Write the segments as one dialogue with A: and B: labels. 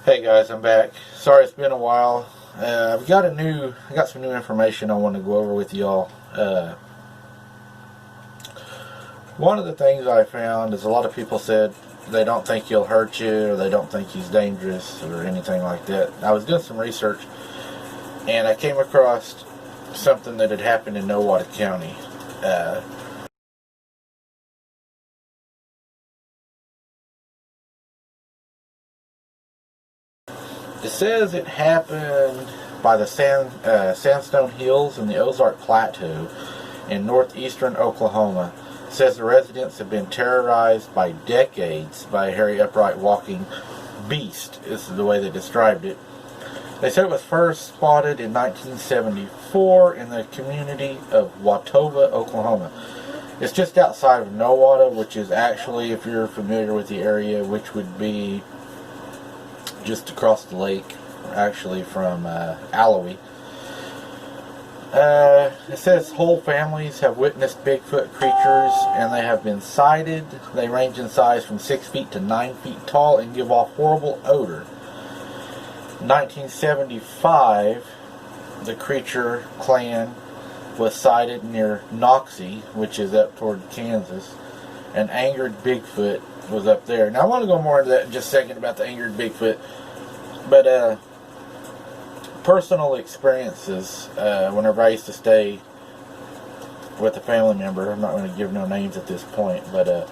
A: Hey guys, I'm back. Sorry it's been a while. I got some new information I want to go over with y'all. One of the things I found is a lot of people said they don't think he'll hurt you, or they don't think he's dangerous, or anything like that. I was doing some research, and I came across something that had happened in Nowata County. It says it happened by the Sandstone Hills in the Ozark Plateau in northeastern Oklahoma. It says the residents have been terrorized by decades by a hairy, upright walking beast. This is the way they described it. They said it was first spotted in 1974 in the community of Watova, Oklahoma. It's just outside of Nowata, which is actually, if you're familiar with the area, which would be just across the lake, actually, from Allawi. It says whole families have witnessed Bigfoot creatures, and they have been sighted. They range in size from 6 feet to 9 feet tall and give off horrible odor. 1975, the creature clan was sighted near Noxie, which is up toward Kansas. An angered Bigfoot was up there. Now I want to go more into that in just a second about the angered Bigfoot, but personal experiences. Whenever I used to stay with a family member, I'm not going to give no names at this point, but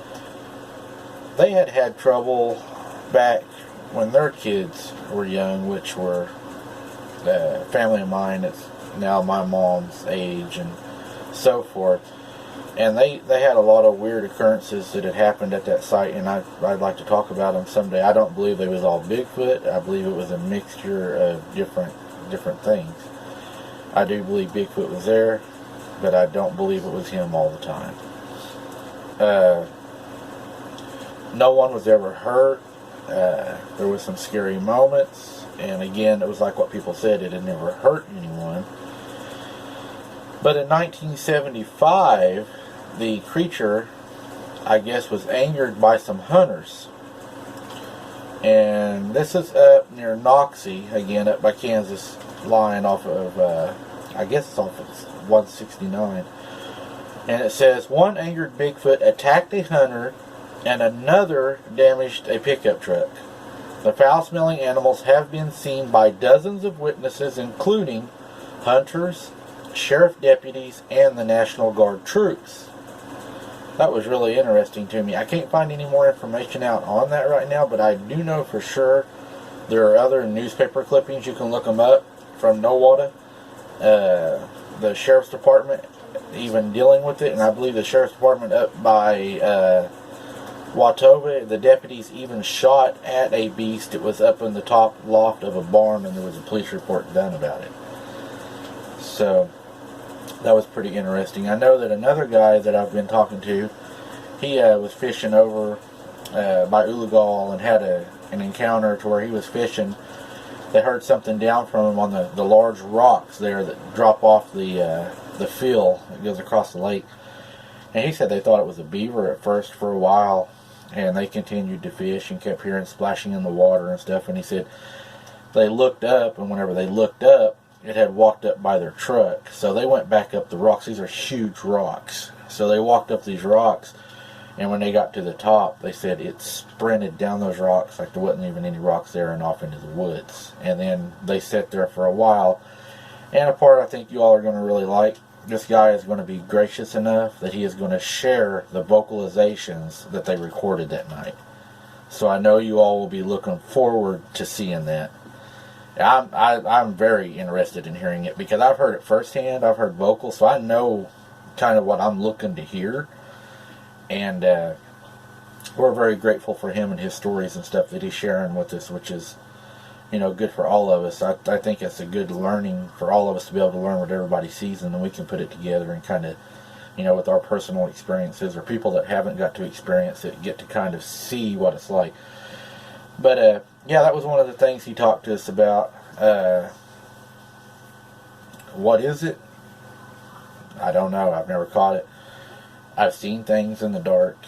A: they had trouble back when their kids were young, which were a family of mine. It's now my mom's age and so forth. And they had a lot of weird occurrences that had happened at that site, and I'd like to talk about them someday. I don't believe they was all Bigfoot. I believe it was a mixture of different things. I do believe Bigfoot was there, but I don't believe it was him all the time. No one was ever hurt. There was some scary moments, and again, it was like what people said, it had never hurt anyone. But in 1975, the creature, I guess, was angered by some hunters. And this is up near Noxie, again, up by Kansas line off of, I guess it's off of 169. And it says, one angered Bigfoot attacked a hunter, and another damaged a pickup truck. The foul-smelling animals have been seen by dozens of witnesses, including hunters, sheriff deputies, and the National Guard troops. That was really interesting to me. I can't find any more information out on that right now, but I do know for sure there are other newspaper clippings. You can look them up from Nowata. The sheriff's department even dealing with it, and I believe the sheriff's department up by Watova, the deputies even shot at a beast. It was up in the top loft of a barn, and there was a police report done about it. So that was pretty interesting. I know that another guy that I've been talking to, he was fishing over by Ulagal and had an encounter to where he was fishing. They heard something down from him on the large rocks there that drop off the fill that goes across the lake. And he said they thought it was a beaver at first for a while, and they continued to fish and kept hearing splashing in the water and stuff. And he said they looked up, and whenever they looked up, it had walked up by their truck. So they went back up the rocks. These are huge rocks. So they walked up these rocks, and when they got to the top, they said it sprinted down those rocks like there wasn't even any rocks there and off into the woods. And then they sat there for a while. And a part I think you all are going to really like, this guy is going to be gracious enough that he is going to share the vocalizations that they recorded that night. So I know you all will be looking forward to seeing that. I'm very interested in hearing it because I've heard it firsthand. I've heard vocals, so I know kind of what I'm looking to hear. And we're very grateful for him and his stories and stuff that he's sharing with us, which is, good for all of us. I think it's a good learning for all of us to be able to learn what everybody sees, and then we can put it together and kind of, with our personal experiences, or people that haven't got to experience it get to kind of see what it's like. But yeah, that was one of the things he talked to us about. What is it? I don't know. I've never caught it. I've seen things in the dark.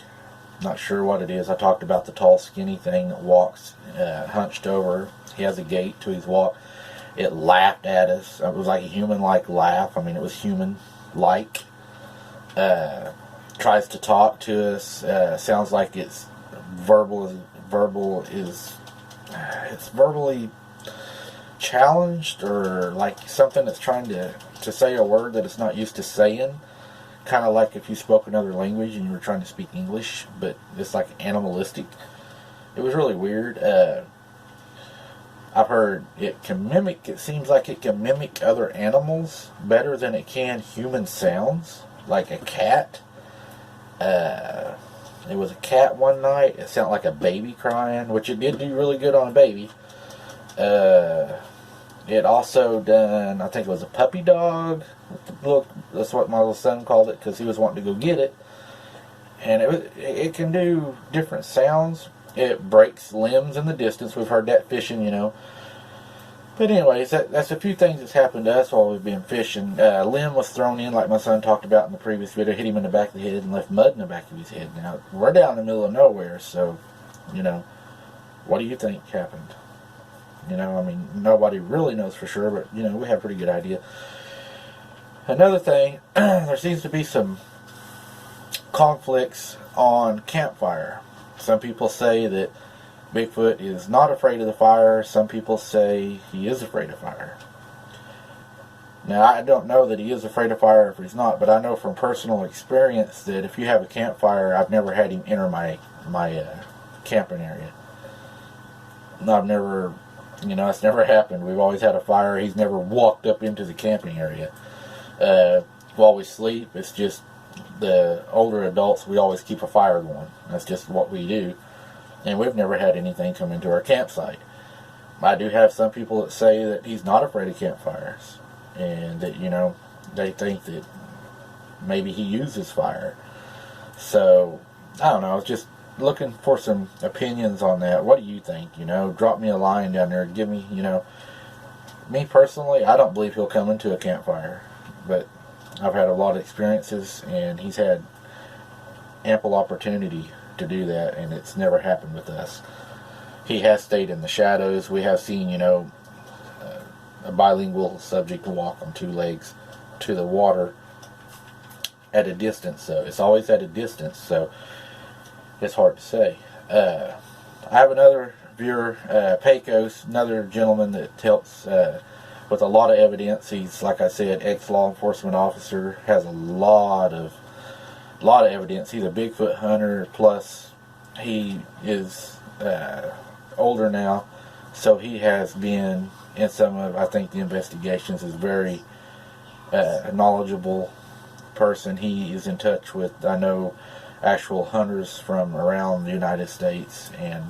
A: Not sure what it is. I talked about the tall, skinny thing that walks hunched over. He has a gait to his walk. It laughed at us. It was like a human-like laugh. I mean, it was human-like. Tries to talk to us. Sounds like it's it's verbally challenged, or like something that's trying to say a word that it's not used to saying. Kind of like if you spoke another language and you were trying to speak English, but it's like animalistic. It was really weird. I've heard it seems like it can mimic other animals better than it can human sounds, like a cat. It was a cat one night. It sounded like a baby crying, which it did do really good on a baby. It also done, I think it was a puppy dog. Look, that's what my little son called it, because he was wanting to go get it. And it can do different sounds. It breaks limbs in the distance. We've heard that fishing, you know. But anyways, that's a few things that's happened to us while we've been fishing. Limb was thrown in, like my son talked about in the previous video, hit him in the back of the head and left mud in the back of his head. Now, we're down in the middle of nowhere, so, you know, what do you think happened? You know, I mean, nobody really knows for sure, but, you know, we have a pretty good idea. Another thing, there seems to be some conflicts on campfire. Some people say that Bigfoot is not afraid of the fire. Some people say he is afraid of fire. Now, I don't know that he is afraid of fire if he's not, but I know from personal experience that if you have a campfire, I've never had him enter my camping area. I've never, you know, it's never happened. We've always had a fire. He's never walked up into the camping area. While we sleep, it's just the older adults, we always keep a fire going. That's just what we do. And we've never had anything come into our campsite. I do have some people that say that he's not afraid of campfires. And that, you know, they think that maybe he uses fire. So, I don't know. I was just looking for some opinions on that. What do you think? You know, drop me a line down there. Give me, you know. Me personally, I don't believe he'll come into a campfire. But I've had a lot of experiences, and he's had ample opportunity to do that, and it's never happened with us. He has stayed in the shadows. We have seen, you know, a bilingual subject walk on two legs to the water at a distance. So it's always at a distance, so it's hard to say. I have another viewer, Pecos, another gentleman that helps with a lot of evidence. He's, like I said, ex-law enforcement officer, has a lot of evidence. He's a Bigfoot hunter, plus he is older now, so he has been in some of, I think, the investigations. Is very knowledgeable person. He is in touch with, I know, actual hunters from around the United States, and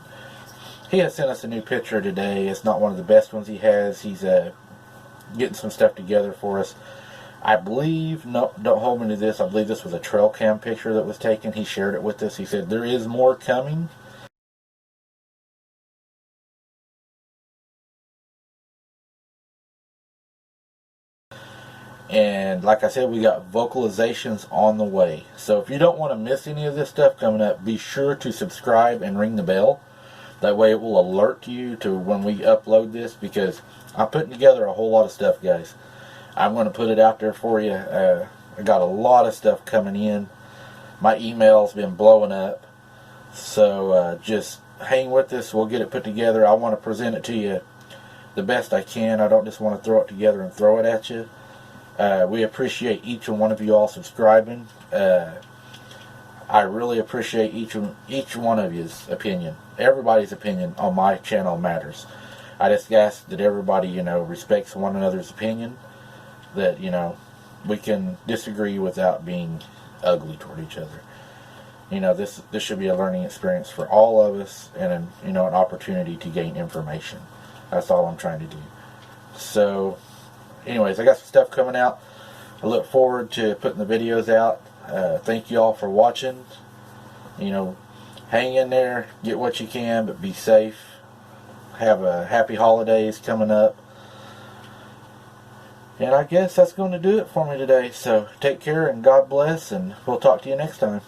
A: he has sent us a new picture today. It's not one of the best ones he has. He's getting some stuff together for us. I believe, no, don't hold me to this, I believe this was a trail cam picture that was taken. He shared it with us. He said there is more coming. And like I said, we got vocalizations on the way. So if you don't want to miss any of this stuff coming up, be sure to subscribe and ring the bell. That way it will alert you to when we upload this, because I'm putting together a whole lot of stuff, guys. I'm going to put it out there for you. I got a lot of stuff coming in. My email's been blowing up. So just hang with us. We'll get it put together. I want to present it to you the best I can. I don't just want to throw it together and throw it at you. We appreciate each and one of you all subscribing. I really appreciate each one of you's opinion. Everybody's opinion on my channel matters. I just ask that everybody, you know, respects one another's opinion. That, you know, we can disagree without being ugly toward each other. You know, this should be a learning experience for all of us, and you know, an opportunity to gain information. That's all I'm trying to do. So, anyways, I got some stuff coming out. I look forward to putting the videos out. Thank you all for watching. You know, hang in there, get what you can, but be safe. Have a happy holidays coming up. And I guess that's going to do it for me today. So take care and God bless, and we'll talk to you next time.